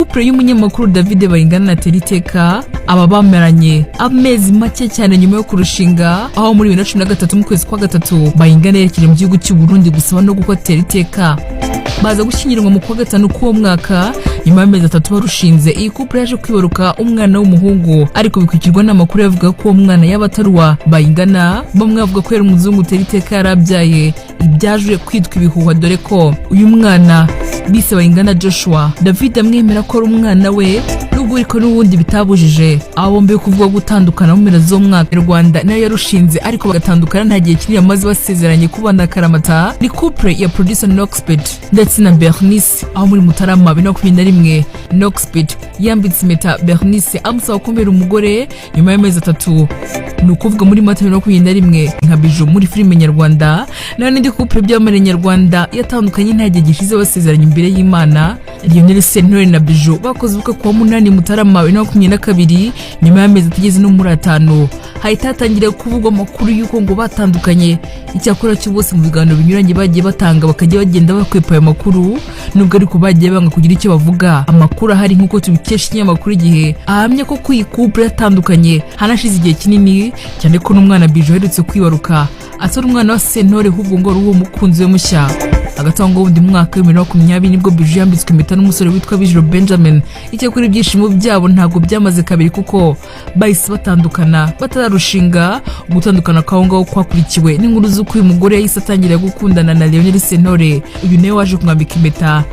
Couple y'umunyamakuru David Bayingana na Teriteka aba bameranye amezi make cyane nyuma yo kurushinga, aho muri 2013 mu kwezi kwa gatatu Bayingana yerekeje mu gihugu cy'u Burundi gusaba no gukora Teriteka. Baza gushyingiranwa mu kwa gatanu k'uwo mwaka nyuma y'amezi 3 barushinze. Iyi couple yaje kwibaruka umwana w'umuhungu, ariko bikwikirwa n'amakuru yavuga ko umwana y'abataruwa Bayingana, bamwe bavuga ko yari umuzungu Teriteka yarabyaye. Ibyaje kwitwa ibihuha, dore ko uyu mwana bise Bayingana Joshua, David amwemera ko ari umwana we, nubwo ariko n'ubundi bitabujije abo bombi kuvuga gutandukana mu mpera z'umwaka. Rwanda nayo yarushinze, ariko bagatandukana nta gihe kinini amaze basezeranye kubana karamata. Ni couple ya producer Noxpet ndetse na Bernice, aho muri Mutarama 2021 Noxpet yambitse impeta Bernice amusaba kumbera umugore nyuma y'amezi 3, ni ukuvuga muri Mata 2021 nka Bijou muri filime nyarwanda. Nayo n'indi couple by'abana nyarwanda yatandukanye nta gihe gishize basezeranye imbere y'Imana. Lionel Sentore na Bijou bakoze ubukwe kuwa 8 Mutarama 2022 nyuma y'amezi atageze no muri 5. Hahita hatangira kuvugwa amakuru y'uko ngo batandukanye. Icyakora cyo bose mu biganiro binyuranye bagiye batanga bakajya bagenda bakwepa ayo makuru, nubwo ariko bagiye banga kugira icyo bavuga. Amakuru ahari nk'uko tubikesha ikinyamakuru Igihe ahamya ko iyi couple yatandukanye hanashize igihe kinini cyane, ko n'umwana Bijou aherutse kwibaruka atari umwana wa Sentore, ahubwo ngo ari uwo mukunzi we mushya. Agatango wundi mwaka wa 2020 nibwo Bijou yambitswe impeta n'umusore witwa Bijou Benjamin. Icyakora ibyishimo byabo ntabwo byamaze kabiri, kuko bahise batandukana batararushinga. Gutandukana kwaho ngaho kwakurikiwe n'inkuru z'uko uyu mugore yahise atangira gukundana na Lionel Sentore, uyu nawe waje kumwambika impeta